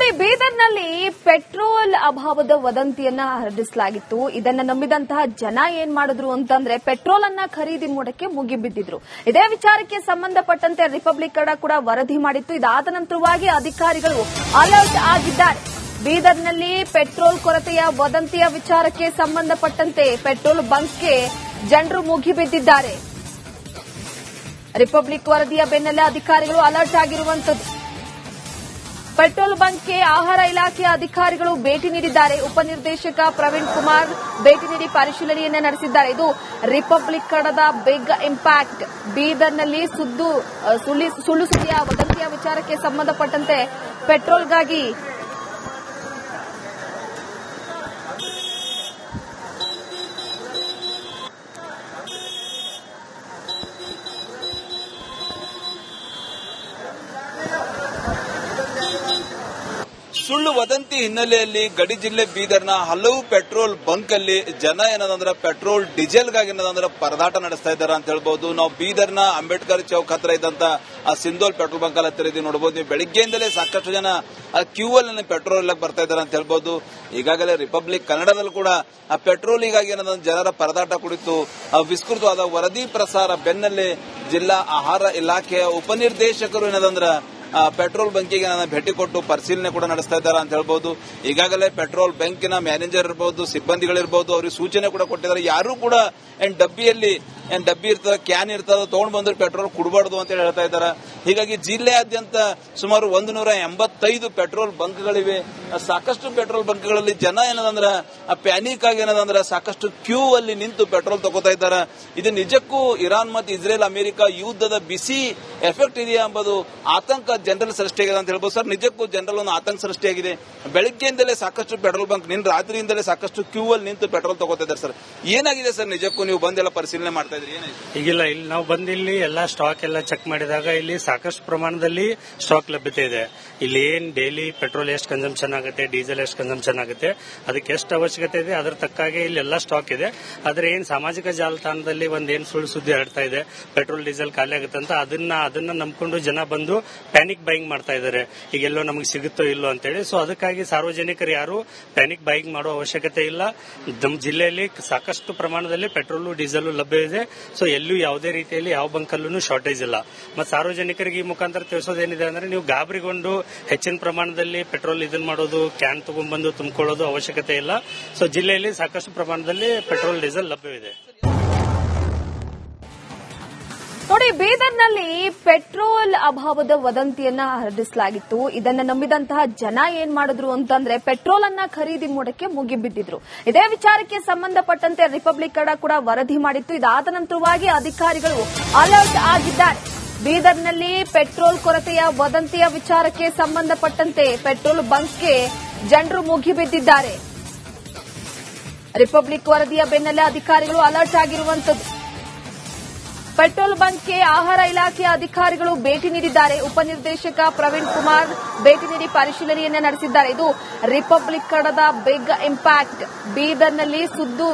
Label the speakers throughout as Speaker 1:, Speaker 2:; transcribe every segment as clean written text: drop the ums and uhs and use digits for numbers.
Speaker 1: ನೋಡಿ, ಬೀದರ್ನಲ್ಲಿ ಪೆಟ್ರೋಲ್ ಅಭಾವದ ವದಂತಿಯನ್ನ ಹರಡಿಸಲಾಗಿತ್ತು. ಇದನ್ನ ನಂಬಿದಂತಹ ಜನ ಏನ್ ಮಾಡಿದ್ರು ಅಂತಂದ್ರೆ ಪೆಟ್ರೋಲ್ ಅನ್ನ ಖರೀದಿ ಮಾಡೋಕೆ ಮುಗಿಬಿದ್ದಿದ್ರು. ಇದೇ ವಿಚಾರಕ್ಕೆ ಸಂಬಂಧಪಟ್ಟಂತೆ ರಿಪಬ್ಲಿಕ್ ಕೂಡ ವರದಿ ಮಾಡಿತ್ತು. ಇದಾದ ನಂತರವಾಗಿ ಅಧಿಕಾರಿಗಳು ಅಲರ್ಟ್ ಆಗಿದ್ದಾರೆ. ಬೀದರ್ನಲ್ಲಿ ಪೆಟ್ರೋಲ್ ಕೊರತೆಯ ವದಂತಿಯ ವಿಚಾರಕ್ಕೆ ಸಂಬಂಧಪಟ್ಟಂತೆ ಪೆಟ್ರೋಲ್ ಬಂಕ್ಗೆ ಜನರು ಮುಗಿಬಿದ್ದಿದ್ದಾರೆ. ರಿಪಬ್ಲಿಕ್ ವರದಿಯ ಬೆನ್ನಲ್ಲೇ ಅಧಿಕಾರಿಗಳು ಅಲರ್ಟ್ ಆಗಿರುವಂತದ್ದು. ಪೆಟ್ರೋಲ್ ಬಂಕ್ಗೆ ಆಹಾರ ಇಲಾಖೆಯ ಅಧಿಕಾರಿಗಳು ಭೇಟಿ ನೀಡಿದ್ದಾರೆ. ಉಪನಿರ್ದೇಶಕ ಪ್ರವೀಣ್ ಕುಮಾರ್ ಭೇಟಿ ನೀಡಿ ಪರಿಶೀಲನೆಯನ್ನ ನಡೆಸಿದ್ದಾರೆ. ಇದು ರಿಪಬ್ಲಿಕ್ ಕನ್ನಡದ ಬಿಗ್ ಇಂಪ್ಯಾಕ್ಟ್. ಬೀದರ್ನಲ್ಲಿ ಸುಳ್ಳು ಸುದ್ದಿಯ ವದಂತಿಯ ವಿಚಾರಕ್ಕೆ ಸಂಬಂಧಪಟ್ಟಂತೆ ಪೆಟ್ರೋಲ್ಗಾಗಿ
Speaker 2: ಸುಳ್ಳು ವದಂತಿ ಹಿನ್ನೆಲೆಯಲ್ಲಿ ಗಡಿ ಜಿಲ್ಲೆ ಬೀದರ್ನ ಹಲವು ಪೆಟ್ರೋಲ್ ಬಂಕ್ ಅಲ್ಲಿ ಜನ ಏನದಂದ್ರೆ ಪೆಟ್ರೋಲ್ ಡೀಸೆಲ್ಗಾಗಿ ಏನದಂದ್ರೆ ಪರದಾಟ ನಡೆಸ್ತಾ ಇದ್ದಾರೆ ಅಂತ ಹೇಳ್ಬಹುದು. ನಾವು ಬೀದರ್ನ ಅಂಬೇಡ್ಕರ್ ಚೌಕ್ ಹತ್ರ ಇದ್ದಂತ ಸಿಂಧೋಲ್ ಪೆಟ್ರೋಲ್ ಬಂಕ್ ಅಲ್ಲಿ ಹತ್ತಿರ ನೋಡಬಹುದು. ನೀವು ಬೆಳಿಗ್ಗೆಯಿಂದಲೇ ಸಾಕಷ್ಟು ಜನ ಕ್ಯೂ ಅಲ್ಲಿ ಪೆಟ್ರೋಲ್ ಎಲ್ಲ ಬರ್ತಾ ಇದ್ದಾರೆ ಅಂತ ಹೇಳ್ಬಹುದು. ಈಗಾಗಲೇ ರಿಪಬ್ಲಿಕ್ ಕನ್ನಡದಲ್ಲೂ ಕೂಡ ಆ ಪೆಟ್ರೋಲಿಗಾಗಿ ಏನದಂದ್ರೆ ಜನರ ಪರದಾಟ ಕುರಿತು ವಿಸ್ತೃತವಾದ ವರದಿ ಪ್ರಸಾರ ಬೆನ್ನಲ್ಲೇ ಜಿಲ್ಲಾ ಆಹಾರ ಇಲಾಖೆಯ ಉಪನಿರ್ದೇಶಕರು ಏನದಂದ್ರೆ ಪೆಟ್ರೋಲ್ ಬಂಕಿಗೆ ಭೇಟಿ ಕೊಟ್ಟು ಪರಿಶೀಲನೆ ಕೂಡ ನಡೆಸ್ತಾ ಇದ್ದಾರೆ ಅಂತ ಹೇಳ್ಬಹುದು. ಈಗಾಗಲೇ ಪೆಟ್ರೋಲ್ ಬಂಕಿನ ಮ್ಯಾನೇಜರ್ ಇರಬಹುದು, ಸಿಬ್ಬಂದಿಗಳಿರಬಹುದು, ಅವರಿಗೆ ಸೂಚನೆ ಕೂಡ ಕೊಟ್ಟಿದ್ದಾರೆ. ಯಾರು ಕೂಡ ಡಬ್ಬಿ ಇರ್ತದೆ, ಕ್ಯಾನ್ ಇರ್ತದೆ, ತಗೊಂಡು ಬಂದ್ರೆ ಪೆಟ್ರೋಲ್ ಕುಡಬಾರ್ದು ಅಂತ ಹೇಳ್ತಾ ಇದ್ದಾರೆ. ಹೀಗಾಗಿ ಜಿಲ್ಲೆಯಾದ್ಯಂತ ಸುಮಾರು 185 ಪೆಟ್ರೋಲ್ ಬಂಕ್ಗಳಿವೆ. ಸಾಕಷ್ಟು ಪೆಟ್ರೋಲ್ ಬಂಕ್ಗಳಲ್ಲಿ ಜನ ಏನದಂದ್ರೆ ಪ್ಯಾನಿಕ್ ಆಗಿ ಏನದಂದ್ರೆ ಸಾಕಷ್ಟು ಕ್ಯೂ ಅಲ್ಲಿ ನಿಂತು ಪೆಟ್ರೋಲ್ ತಗೋತಾ ಇದ್ದಾರೆ. ಇದು ನಿಜಕ್ಕೂ ಇರಾನ್ ಮತ್ತು ಇಸ್ರೇಲ್ ಅಮೆರಿಕ ಯುದ್ಧದ ಬಿಸಿ ಎಫೆಕ್ಟ್ ಇದೆಯಾ ಎಂಬುದು ಆತಂಕ ಜನರಲ್ ಸೃಷ್ಟಿಯಾಗಿದೆ ಅಂತ ಹೇಳ್ಬೋದು. ಸರ್, ನಿಜಕ್ಕೂ ಜನರಲ್ ಒಂದು ಆತಂಕ ಸೃಷ್ಟಿಯಾಗಿದೆ. ಬೆಳಗ್ಗೆಯಿಂದಲೇ ಸಾಕಷ್ಟು ಪೆಟ್ರೋಲ್ ಬಂಕ್ ರಾತ್ರಿಯಿಂದಲೇ ಸಾಕಷ್ಟು ಕ್ಯೂ ಅಲ್ಲಿ ನಿಂತು ಪೆಟ್ರೋಲ್ ತಗೋತಾ ಇದ್ದಾರೆ. ಸರ್, ಏನಾಗಿದೆ ಸರ್? ನಿಜಕ್ಕೂ ನೀವು ಬಂದೆಲ್ಲ ಪರಿಶೀಲನೆ ಮಾಡ್ತಾ ಇದ್ರಿ, ಏನಾಗಿದೆ?
Speaker 3: ಈಗಿಲ್ಲ, ಇಲ್ಲಿ ನಾವು ಬಂದಿಲ್ಲಿ ಎಲ್ಲಾ ಸ್ಟಾಕ್ ಎಲ್ಲ ಚೆಕ್ ಮಾಡಿದಾಗ ಇಲ್ಲಿ ಸಾಕಷ್ಟು ಪ್ರಮಾಣದಲ್ಲಿ ಸ್ಟಾಕ್ ಲಭ್ಯತೆ ಇದೆ. ಇಲ್ಲಿ ಏನ್ ಡೈಲಿ ಪೆಟ್ರೋಲ್ ಎಷ್ಟು ಕನ್ಸಂಪ್ಷನ್ ಆಗುತ್ತೆ, ಡೀಸೆಲ್ ಎಷ್ಟು ಕನ್ಸಂಪ್ಷನ್ ಆಗುತ್ತೆ, ಅದಕ್ಕೆ ಎಷ್ಟು ಅವಶ್ಯಕತೆ ಇದೆ ಅದರ ತಕ್ಕಾಗೆ ಇಲ್ಲಿ ಎಲ್ಲಾ ಸ್ಟಾಕ್ ಇದೆ. ಆದ್ರೆ ಏನ್ ಸಾಮಾಜಿಕ ಜಾಲತಾಣದಲ್ಲಿ ಒಂದೇನ್ ಸುಳ್ಳು ಸುದ್ದಿ ಹರಡ್ತಾ ಇದೆ, ಪೆಟ್ರೋಲ್ ಡೀಸೆಲ್ ಖಾಲಿ ಆಗುತ್ತೆ ಅಂತ, ಅದನ್ನ ನಂಬ್ಕೊಂಡು ಜನ ಬಂದು ಪ್ಯಾನಿಕ್ ಬೈಯಿಂಗ್ ಮಾಡ್ತಾ ಇದ್ದಾರೆ. ಈಗೆಲ್ಲೋ ನಮಗೆ ಸಿಗುತ್ತೋ ಇಲ್ಲೋ ಅಂತೇಳಿ. ಸೊ ಅದಕ್ಕಾಗಿ ಸಾರ್ವಜನಿಕರು ಯಾರು ಪ್ಯಾನಿಕ್ ಬೈಯಿಂಗ್ ಮಾಡೋ ಅವಶ್ಯಕತೆ ಇಲ್ಲ. ನಮ್ಮ ಜಿಲ್ಲೆಯಲ್ಲಿ ಸಾಕಷ್ಟು ಪ್ರಮಾಣದಲ್ಲಿ ಪೆಟ್ರೋಲ್ ಡೀಸೆಲ್ ಲಭ್ಯ ಇದೆ. ಸೊ ಎಲ್ಲೂ ಯಾವುದೇ ರೀತಿಯಲ್ಲಿ ಯಾವ ಬಂಕಲ್ಲೂ ಶಾರ್ಟೇಜ್ ಇಲ್ಲ. ಮತ್ತೆ ಸಾರ್ವಜನಿಕರಿಗೆ ಈ ಮುಖಾಂತರ ತಿಳಿಸೋದೇನಿದೆ ಅಂದ್ರೆ ನೀವು ಗಾಬರಿಗೊಂಡು ಹೆಚ್ಚಿನ ಪ್ರಮಾಣದಲ್ಲಿ ಪೆಟ್ರೋಲ್ ಇದನ್ನ ಮಾಡೋದು, ಕ್ಯಾನ್ ತಗೊಂಡ್ಬಂದು ತುಂಬಿಕೊಳ್ಳೋದು ಅವಶ್ಯಕತೆ ಇಲ್ಲ. ಸೊ ಜಿಲ್ಲೆಯಲ್ಲಿ ಸಾಕಷ್ಟು ಪ್ರಮಾಣದಲ್ಲಿ ಪೆಟ್ರೋಲ್ ಡೀಸೆಲ್ ಲಭ್ಯವಿದೆ.
Speaker 1: ನೋಡಿ, ಬೀದರ್ನಲ್ಲಿ ಪೆಟ್ರೋಲ್ ಅಭಾವದ ವದಂತಿಯನ್ನ ಹರಡಿಸಲಾಗಿತ್ತು. ಇದನ್ನ ನಂಬಿದಂತಹ ಜನ ಏನ್ ಮಾಡಿದ್ರು ಅಂತಂದ್ರೆ ಪೆಟ್ರೋಲ್ ಅನ್ನ ಖರೀದಿ ಮಾಡೋಕೆ ಮುಗಿಬಿದ್ದಿದ್ರು. ಇದೇ ವಿಚಾರಕ್ಕೆ ಸಂಬಂಧಪಟ್ಟಂತೆ ರಿಪಬ್ಲಿಕ್ ಕೂಡ ವರದಿ ಮಾಡಿತ್ತು. ಇದಾದ ನಂತರವಾಗಿ ಅಧಿಕಾರಿಗಳು ಅಲರ್ಟ್ ಆಗಿದ್ದಾರೆ. ಬೀದರ್ನಲ್ಲಿ ಪೆಟ್ರೋಲ್ ಕೊರತೆಯ ವದಂತಿಯ ವಿಚಾರಕ್ಕೆ ಸಂಬಂಧಪಟ್ಟಂತೆ ಪೆಟ್ರೋಲ್ ಬಂಕ್ಗೆ ಜನರು ಮುಗಿಬಿದ್ದಿದ್ದಾರೆ. ರಿಪಬ್ಲಿಕ್ ವರದಿಯ ಬೆನ್ನಲ್ಲೇ ಅಧಿಕಾರಿಗಳು ಅಲರ್ಟ್ ಆಗಿರುವಂತದ್ದು. ಪೆಟ್ರೋಲ್ ಬಂಕ್ಗೆ ಆಹಾರ ಇಲಾಖೆಯ ಅಧಿಕಾರಿಗಳು ಭೇಟಿ ನೀಡಿದ್ದಾರೆ. ಉಪನಿರ್ದೇಶಕ ಪ್ರವೀಣ್ ಕುಮಾರ್ ಭೇಟಿ ನೀಡಿ ಪರಿಶೀಲನೆಯನ್ನ ನಡೆಸಿದ್ದಾರೆ. ಇದು ರಿಪಬ್ಲಿಕ್ ಕನ್ನಡದ ಬಿಗ್ ಇಂಪ್ಯಾಕ್ಟ್. ಬೀದರ್ನಲ್ಲಿ ಸುಳ್ಳು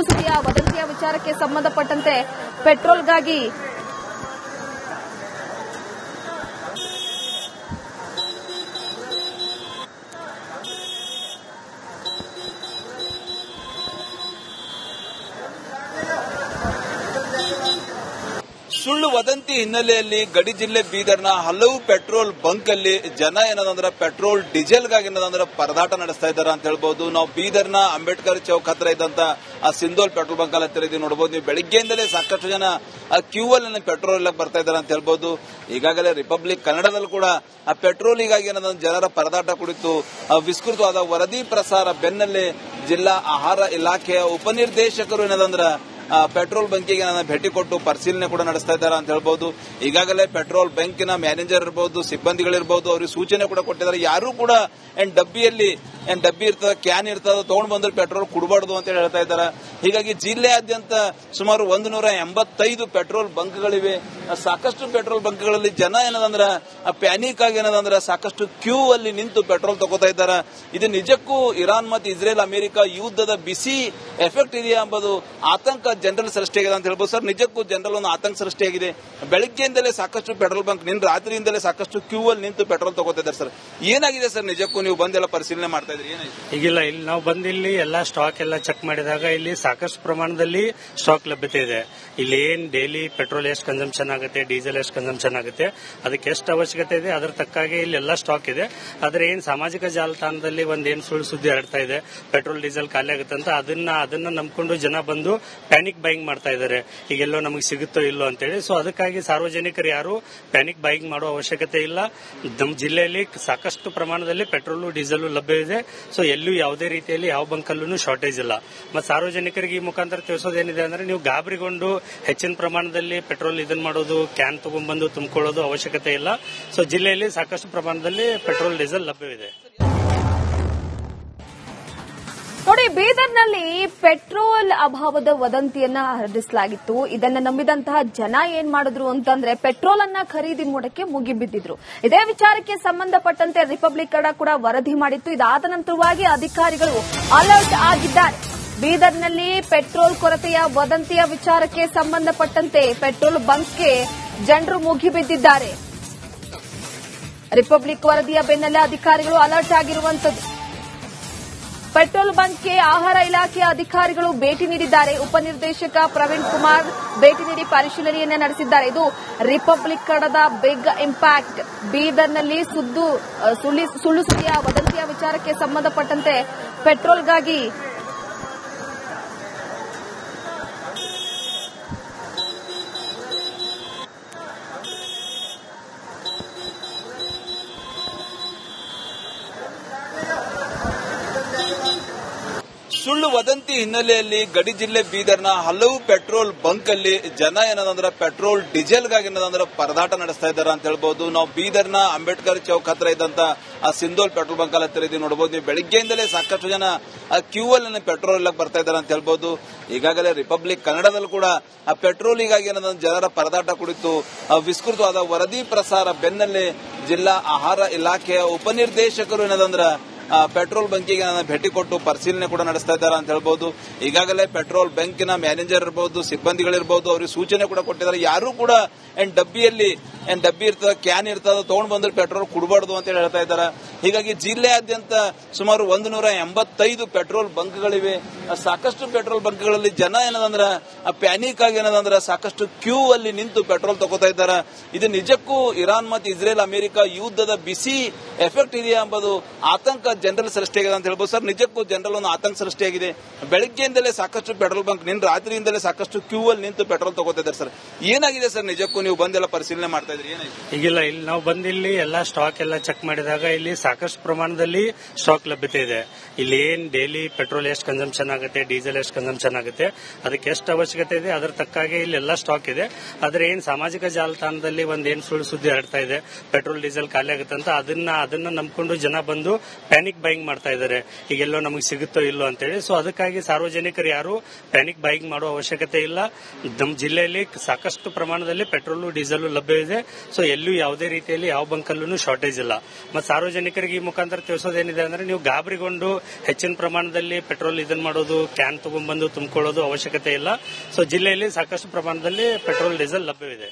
Speaker 1: ಸುದ್ದಿಯ ವದಂತಿಯ ವಿಚಾರಕ್ಕೆ ಸಂಬಂಧಪಟ್ಟಂತೆ ಪೆಟ್ರೋಲ್ಗಾಗಿ
Speaker 2: ಸುಳ್ಳು ವದಂತಿ ಹಿನ್ನೆಲೆಯಲ್ಲಿ ಗಡಿ ಜಿಲ್ಲೆ ಬೀದರ್ನ ಹಲವು ಪೆಟ್ರೋಲ್ ಬಂಕ್ ಅಲ್ಲಿ ಜನ ಏನದಂದ್ರೆ ಪೆಟ್ರೋಲ್ ಡೀಸೆಲ್ಗಾಗಿ ಏನದಂದ್ರೆ ಪರದಾಟ ನಡೆಸ್ತಾ ಇದ್ದಾರೆ ಅಂತ ಹೇಳ್ಬಹುದು. ನಾವು ಬೀದರ್ನ ಅಂಬೇಡ್ಕರ್ ಚೌಕ್ ಹತ್ರ ಇದ್ದಂತ ಸಿಂಧೋಲ್ ಪೆಟ್ರೋಲ್ ಬಂಕ್ ಅಲ್ಲಿ ಹತ್ತಿರ ನೋಡಬಹುದು. ನೀವು ಬೆಳಿಗ್ಗೆಯಿಂದಲೇ ಸಾಕಷ್ಟು ಜನ ಕ್ಯೂ ಅಲ್ಲಿ ಪೆಟ್ರೋಲ್ ಎಲ್ಲ ಬರ್ತಾ ಇದ್ದಾರೆ ಅಂತ ಹೇಳ್ಬಹುದು. ಈಗಾಗಲೇ ರಿಪಬ್ಲಿಕ್ ಕನ್ನಡದಲ್ಲೂ ಕೂಡ ಆ ಪೆಟ್ರೋಲಿಗಾಗಿ ಏನದಂದ್ರೆ ಜನರ ಪರದಾಟ ಕುರಿತು ವಿಸ್ತೃತವಾದ ವರದಿ ಪ್ರಸಾರ ಬೆನ್ನಲ್ಲೇ ಜಿಲ್ಲಾ ಆಹಾರ ಇಲಾಖೆಯ ಉಪನಿರ್ದೇಶಕರು ಏನದಂದ್ರೆ ಪೆಟ್ರೋಲ್ ಬಂಕಿಗೆ ಭೇಟಿ ಕೊಟ್ಟು ಪರಿಶೀಲನೆ ಕೂಡ ನಡೆಸ್ತಾ ಇದ್ದಾರೆ ಅಂತ ಹೇಳ್ಬಹುದು. ಈಗಾಗಲೇ ಪೆಟ್ರೋಲ್ ಬಂಕಿನ ಮ್ಯಾನೇಜರ್ ಇರಬಹುದು, ಸಿಬ್ಬಂದಿಗಳಿರಬಹುದು, ಅವರಿಗೆ ಸೂಚನೆ ಕೂಡ ಕೊಟ್ಟಿದ್ದಾರೆ. ಯಾರು ಕೂಡ ಡಬ್ಬಿಯಲ್ಲಿ ಏನ್ ಡಬ್ಬಿ ಇರ್ತದ, ಕ್ಯಾನ್ ಇರ್ತದ, ತಗೊಂಡ್ ಬಂದ್ರೆ ಪೆಟ್ರೋಲ್ ಕುಡಬಾರ್ದು ಅಂತ ಹೇಳ್ತಾ ಇದ್ದಾರೆ. ಹೀಗಾಗಿ ಜಿಲ್ಲೆಯಾದ್ಯಂತ ಸುಮಾರು 185 ಪೆಟ್ರೋಲ್ ಬಂಕ್ಗಳಿವೆ. ಸಾಕಷ್ಟು ಪೆಟ್ರೋಲ್ ಬಂಕ್ಗಳಲ್ಲಿ ಜನ ಏನದಂದ್ರ ಪ್ಯಾನಿಕ್ ಆಗಿ ಏನದಂದ್ರ ಸಾಕಷ್ಟು ಕ್ಯೂ ಅಲ್ಲಿ ನಿಂತು ಪೆಟ್ರೋಲ್ ತಗೋತಾ ಇದ್ದಾರೆ. ಇದು ನಿಜಕ್ಕೂ ಇರಾನ್ ಮತ್ತು ಇಸ್ರೇಲ್ ಅಮೆರಿಕ ಯುದ್ಧದ ಬಿಸಿ ಎಫೆಕ್ಟ್ ಇದೆಯಾ ಎಂಬುದು ಆತಂಕ ಜನರಲ್ ಸೃಷ್ಟಿಯಾಗಿದೆ ಅಂತ ಹೇಳ್ಬೋದು ಸರ್. ನಿಜಕ್ಕೂ ಜನರಲ್ ಒಂದು ಆತಂಕ ಸೃಷ್ಟಿಯಾಗಿದೆ. ಬೆಳಗ್ಗೆಯಿಂದಲೇ ಸಾಕಷ್ಟು ಪೆಟ್ರೋಲ್ ಬಂಕ್ ರಾತ್ರಿಯಿಂದಲೇ ಸಾಕಷ್ಟು ಕ್ಯೂ ಅಲ್ಲಿ ನಿಂತು ಪೆಟ್ರೋಲ್ ತಗೋತಾ ಇದ್ದಾರೆ ಸರ್. ಏನಾಗಿದೆ ಸರ್ ನಿಜಕ್ಕೂ ನೀವು ಬಂದೆಲ್ಲ ಪರಿಶೀಲನೆ ಮಾಡ್ತಾ ಇದ್ರಿ? ಏನಾಗಿದೆ?
Speaker 3: ಈಗಿಲ್ಲ, ಇಲ್ಲಿ ನಾವು ಬಂದಿಲ್ಲಿ ಎಲ್ಲಾ ಸ್ಟಾಕ್ ಎಲ್ಲ ಚೆಕ್ ಮಾಡಿದಾಗ ಇಲ್ಲಿ ಸಾಕಷ್ಟು ಪ್ರಮಾಣದಲ್ಲಿ ಸ್ಟಾಕ್ ಲಭ್ಯತೆ ಇದೆ. ಇಲ್ಲಿ ಏನ್ ಡೈಲಿ ಪೆಟ್ರೋಲ್ ಎಷ್ಟು ಕನ್ಸಂಪ್ಷನ್ ಆಗುತ್ತೆ, ಡೀಸೆಲ್ ಎಷ್ಟು ಕನ್ಸಂಪ್ಷನ್ ಆಗುತ್ತೆ, ಅದಕ್ಕೆ ಎಷ್ಟು ಅವಶ್ಯಕತೆ ಇದೆ ಅದರ ತಕ್ಕಾಗಿ ಇಲ್ಲಿ ಎಲ್ಲ ಸ್ಟಾಕ್ ಇದೆ. ಆದ್ರೆ ಏನ್ ಸಾಮಾಜಿಕ ಜಾಲತಾಣದಲ್ಲಿ ಒಂದೇನ್ ಸುಳ್ಳು ಸುದ್ದಿ ಹರಡ್ತಾ ಇದೆ, ಪೆಟ್ರೋಲ್ ಡೀಸೆಲ್ ಖಾಲಿ ಆಗುತ್ತೆ ಅಂತ, ಅದನ್ನ ನಂಬ್ಕೊಂಡು ಜನ ಬಂದು ಪ್ಯಾನಿಕ್ ಬೈಯಿಂಗ್ ಮಾಡ್ತಾ ಇದ್ದಾರೆ. ಈಗೆಲ್ಲೋ ನಮಗೆ ಸಿಗುತ್ತೋ ಇಲ್ಲೋ ಅಂತೇಳಿ. ಸೊ ಅದಕ್ಕಾಗಿ ಸಾರ್ವಜನಿಕರು ಯಾರು ಪ್ಯಾನಿಕ್ ಬೈಯಿಂಗ್ ಮಾಡೋ ಅವಶ್ಯಕತೆ ಇಲ್ಲ. ನಮ್ಮ ಜಿಲ್ಲೆಯಲ್ಲಿ ಸಾಕಷ್ಟು ಪ್ರಮಾಣದಲ್ಲಿ ಪೆಟ್ರೋಲ್ ಡೀಸೆಲ್ ಲಭ್ಯವಿದೆ. ಸೊ ಎಲ್ಲೂ ಯಾವುದೇ ರೀತಿಯಲ್ಲಿ ಯಾವ ಬಂಕಲ್ಲೂ ಶಾರ್ಟೇಜ್ ಇಲ್ಲ. ಮತ್ತೆ ಸಾರ್ವಜನಿಕರಿಗೆ ಈ ಮುಖಾಂತರ ತಿಳಿಸೋದೇನಿದೆ ಅಂದ್ರೆ, ನೀವು ಗಾಬರಿಗೊಂಡು ಹೆಚ್ಚಿನ ಪ್ರಮಾಣದಲ್ಲಿ ಪೆಟ್ರೋಲ್ ಇದನ್ನ ಮಾಡೋದು, ಕ್ಯಾನ್ ತಗೊಂಡ್ಬಂದು ತುಂಬಿಕೊಳ್ಳೋದು ಅವಶ್ಯಕತೆ ಇಲ್ಲ. ಸೊ ಜಿಲ್ಲೆಯಲ್ಲಿ ಸಾಕಷ್ಟು ಪ್ರಮಾಣದಲ್ಲಿ ಪೆಟ್ರೋಲ್ ಡೀಸೆಲ್ ಲಭ್ಯವಿದೆ.
Speaker 1: ನೋಡಿ, ಬೀದರ್ನಲ್ಲಿ ಪೆಟ್ರೋಲ್ ಅಭಾವದ ವದಂತಿಯನ್ನ ಹರಡಿಸಲಾಗಿತ್ತು. ಇದನ್ನ ನಂಬಿದಂತಹ ಜನ ಏನ್ ಮಾಡಿದ್ರು ಅಂತಂದ್ರೆ ಪೆಟ್ರೋಲ್ ಅನ್ನ ಖರೀದಿ ಮಾಡೋಕೆ ಮುಗಿಬಿದ್ದಿದ್ರು. ಇದೇ ವಿಚಾರಕ್ಕೆ ಸಂಬಂಧಪಟ್ಟಂತೆ ರಿಪಬ್ಲಿಕ್ ಕೂಡ ವರದಿ ಮಾಡಿತ್ತು. ಇದಾದ ನಂತರವಾಗಿ ಅಧಿಕಾರಿಗಳು ಅಲರ್ಟ್ ಆಗಿದ್ದಾರೆ. ಬೀದರ್ನಲ್ಲಿ ಪೆಟ್ರೋಲ್ ಕೊರತೆಯ ವದಂತಿಯ ವಿಚಾರಕ್ಕೆ ಸಂಬಂಧಪಟ್ಟಂತೆ ಪೆಟ್ರೋಲ್ ಬಂಕ್ಗೆ ಜನರು ಮುಗಿಬಿದ್ದಿದ್ದಾರೆ. ರಿಪಬ್ಲಿಕ್ ವರದಿಯ ಬೆನ್ನಲ್ಲೇ ಅಧಿಕಾರಿಗಳು ಅಲರ್ಟ್ ಆಗಿರುವಂತದ್ದು. ಪೆಟ್ರೋಲ್ ಬಂಕ್ಗೆ ಆಹಾರ ಇಲಾಖೆಯ ಅಧಿಕಾರಿಗಳು ಭೇಟಿ ನೀಡಿದ್ದಾರೆ. ಉಪನಿರ್ದೇಶಕ ಪ್ರವೀಣ್ ಕುಮಾರ್ ಭೇಟಿ ನೀಡಿ ಪರಿಶೀಲನೆಯನ್ನ ನಡೆಸಿದ್ದಾರೆ. ಇದು ರಿಪಬ್ಲಿಕ್ ಕನ್ನಡದ ಬಿಗ್ ಇಂಪ್ಯಾಕ್ಟ್. ಬೀದರ್ನಲ್ಲಿ ಸುಳ್ಳು ಸುದ್ದಿಯ ವದಂತಿಯ ವಿಚಾರಕ್ಕೆ ಸಂಬಂಧಪಟ್ಟಂತೆ ಪೆಟ್ರೋಲ್ಗಾಗಿ
Speaker 2: ಸುಳ್ಳು ವದಂತಿ ಹಿನ್ನೆಲೆಯಲ್ಲಿ ಗಡಿ ಜಿಲ್ಲೆ ಬೀದರ್ನ ಹಲವು ಪೆಟ್ರೋಲ್ ಬಂಕ್ ಅಲ್ಲಿ ಜನ ಏನದಂದ್ರೆ ಪೆಟ್ರೋಲ್ ಡೀಸೆಲ್ಗಾಗಿ ಏನದಂದ್ರೆ ಪರದಾಟ ನಡೆಸ್ತಾ ಇದ್ದಾರೆ ಅಂತ ಹೇಳ್ಬಹುದು. ನಾವು ಬೀದರ್ನ ಅಂಬೇಡ್ಕರ್ ಚೌಕ್ ಹತ್ರ ಇದ್ದಂತ ಆ ಸಿಂಧೋಲ್ ಪೆಟ್ರೋಲ್ ಬಂಕ್ ಅಲ್ಲಿ ಹತ್ತಿರ ಇದೀವಿ ನೋಡಬಹುದು. ನೀವು ಬೆಳಿಗ್ಗೆಯಿಂದಲೇ ಸಾಕಷ್ಟು ಜನ ಆ ಕ್ಯೂ ಅಲ್ಲಿ ಪೆಟ್ರೋಲ್ ಎಲ್ಲ ಬರ್ತಾ ಇದ್ದಾರೆ ಅಂತ ಹೇಳ್ಬಹುದು. ಈಗಾಗಲೇ ರಿಪಬ್ಲಿಕ್ ಕನ್ನಡದಲ್ಲೂ ಕೂಡ ಆ ಪೆಟ್ರೋಲಿಗಾಗಿ ಏನದಂದ್ರೆ ಜನರ ಪರದಾಟ ಕುರಿತು ವಿಸ್ತೃತವಾದ ವರದಿ ಪ್ರಸಾರ ಬೆನ್ನಲ್ಲೇ ಜಿಲ್ಲಾ ಆಹಾರ ಇಲಾಖೆಯ ಉಪನಿರ್ದೇಶಕರು ಏನದಂದ್ರೆ ಪೆಟ್ರೋಲ್ ಬಂಕಿಗೆ ಭೇಟಿ ಕೊಟ್ಟು ಪರಿಶೀಲನೆ ಕೂಡ ನಡೆಸ್ತಾ ಇದ್ದಾರೆ ಅಂತ ಹೇಳ್ಬಹುದು. ಈಗಾಗಲೇ ಪೆಟ್ರೋಲ್ ಬಂಕಿನ ಮ್ಯಾನೇಜರ್ ಇರಬಹುದು, ಸಿಬ್ಬಂದಿಗಳಿರಬಹುದು, ಅವರಿಗೆ ಸೂಚನೆ ಕೂಡ ಕೊಟ್ಟಿದ್ದಾರೆ. ಯಾರು ಕೂಡ ಡಬ್ಬಿ ಇರ್ತದ, ಕ್ಯಾನ್ ಇರ್ತದ, ತಗೊಂಡ್ ಬಂದ್ರೆ ಪೆಟ್ರೋಲ್ ಕುಡಬಾರ್ದು ಅಂತ ಹೇಳ್ತಾ ಇದ್ದಾರೆ. ಹೀಗಾಗಿ ಜಿಲ್ಲೆಯಾದ್ಯಂತ ಸುಮಾರು 185 ಪೆಟ್ರೋಲ್ ಬಂಕ್ಗಳಿವೆ. ಸಾಕಷ್ಟು ಪೆಟ್ರೋಲ್ ಬಂಕ್ಗಳಲ್ಲಿ ಜನ ಏನದಂದ್ರ ಪ್ಯಾನಿಕ್ ಆಗಿ ಏನದಂದ್ರ ಸಾಕಷ್ಟು ಕ್ಯೂ ಅಲ್ಲಿ ನಿಂತು ಪೆಟ್ರೋಲ್ ತಗೋತಾ ಇದ್ದಾರೆ. ಇದು ನಿಜಕ್ಕೂ ಇರಾನ್ ಮತ್ತು ಇಸ್ರೇಲ್ ಅಮೆರಿಕ ಯುದ್ಧದ ಬಿಸಿ ಎಫೆಕ್ಟ್ ಇದೆಯಾ ಎಂಬುದು ಆತಂಕ ಜನರಲ್ ಸೃಷ್ಟಿಯಾಗಿದೆ ಅಂತ ಹೇಳ್ಬೋದು ಸರ್. ನಿಜಕ್ಕೂ ಜನರಲ್ ಒಂದು ಆತಂಕ ಸೃಷ್ಟಿಯಾಗಿದೆ. ಬೆಳಗ್ಗೆಯಿಂದಲೇ ಸಾಕಷ್ಟು ಪೆಟ್ರೋಲ್ ಬಂಕ್ ರಾತ್ರಿಯಿಂದಲೇ ಸಾಕಷ್ಟು ಕ್ಯೂ ಅಲ್ಲಿ ನಿಂತು ಪೆಟ್ರೋಲ್ ತಗೋತಾ ಇದ್ದಾರೆ ಸರ್. ಏನಾಗಿದೆ ಸರ್ ನಿಜಕ್ಕೂ ನೀವು ಬಂದೆಲ್ಲ ಪರಿಶೀಲನೆ ಮಾಡ್ತಾ ಇದ್ರಿ? ಏನಾಗಿದೆ?
Speaker 3: ಈಗಿಲ್ಲ, ಇಲ್ಲಿ ನಾವು ಬಂದಿಲ್ಲಿ ಎಲ್ಲಾ ಸ್ಟಾಕ್ ಎಲ್ಲ ಚೆಕ್ ಮಾಡಿದಾಗ ಇಲ್ಲಿ ಸಾಕಷ್ಟು ಪ್ರಮಾಣದಲ್ಲಿ ಸ್ಟಾಕ್ ಲಭ್ಯತೆ ಇದೆ. ಇಲ್ಲಿ ಏನ್ ಡೈಲಿ ಪೆಟ್ರೋಲ್ ಎಷ್ಟು ಕನ್ಸಂಪ್ಷನ್ ಆಗುತ್ತೆ, ಡೀಸೆಲ್ ಎಷ್ಟು ಕನ್ಸಂಪ್ಷನ್ ಆಗುತ್ತೆ, ಅದಕ್ಕೆ ಎಷ್ಟು ಅವಶ್ಯಕತೆ ಇದೆ ಅದರ ತಕ್ಕಾಗಿ ಇಲ್ಲಿ ಎಲ್ಲ ಸ್ಟಾಕ್ ಇದೆ. ಆದ್ರೆ ಏನ್ ಸಾಮಾಜಿಕ ಜಾಲತಾಣದಲ್ಲಿ ಒಂದೇನ್ ಸುಳ್ಳು ಸುದ್ದಿ ಹರಡ್ತಾ ಇದೆ, ಪೆಟ್ರೋಲ್ ಡೀಸೆಲ್ ಖಾಲಿ ಆಗುತ್ತೆ ಅಂತ, ಅದನ್ನ ನಂಬ್ಕೊಂಡು ಜನ ಬಂದು ಪ್ಯಾನಿಕ್ ಬೈಯಿಂಗ್ ಮಾಡ್ತಾ ಇದ್ದಾರೆ. ಈಗೆಲ್ಲೋ ನಮಗೆ ಸಿಗುತ್ತೋ ಇಲ್ಲೋ ಅಂತೇಳಿ. ಸೊ ಅದಕ್ಕಾಗಿ ಸಾರ್ವಜನಿಕರು ಯಾರು ಪ್ಯಾನಿಕ್ ಬೈಯಿಂಗ್ ಮಾಡೋ ಅವಶ್ಯಕತೆ ಇಲ್ಲ. ನಮ್ಮ ಜಿಲ್ಲೆಯಲ್ಲಿ ಸಾಕಷ್ಟು ಪ್ರಮಾಣದಲ್ಲಿ ಪೆಟ್ರೋಲ್ ಡೀಸೆಲ್ ಲಭ್ಯವಿದೆ. ಸೊ ಎಲ್ಲೂ ಯಾವುದೇ ರೀತಿಯಲ್ಲಿ ಯಾವ ಬಂಕಲ್ಲೂ ಶಾರ್ಟೇಜ್ ಇಲ್ಲ. ಮತ್ತೆ ಸಾರ್ವಜನಿಕರಿಗೆ ಈ ಮುಖಾಂತರ ತಿಳಿಸೋದೇನಿದೆ ಅಂದ್ರೆ, ನೀವು ಗಾಬರಿಗೊಂಡು ಹೆಚ್ಚಿನ ಪ್ರಮಾಣದಲ್ಲಿ ಪೆಟ್ರೋಲ್ ಇದನ್ನ ಮಾಡೋದು, ಕ್ಯಾನ್ ತಗೊಂಡ್ಬಂದು ತುಂಬಿಕೊಳ್ಳೋದು ಅವಶ್ಯಕತೆ ಇಲ್ಲ. ಸೊ ಜಿಲ್ಲೆಯಲ್ಲಿ ಸಾಕಷ್ಟು ಪ್ರಮಾಣದಲ್ಲಿ ಪೆಟ್ರೋಲ್ ಡೀಸೆಲ್ ಲಭ್ಯವಿದೆ.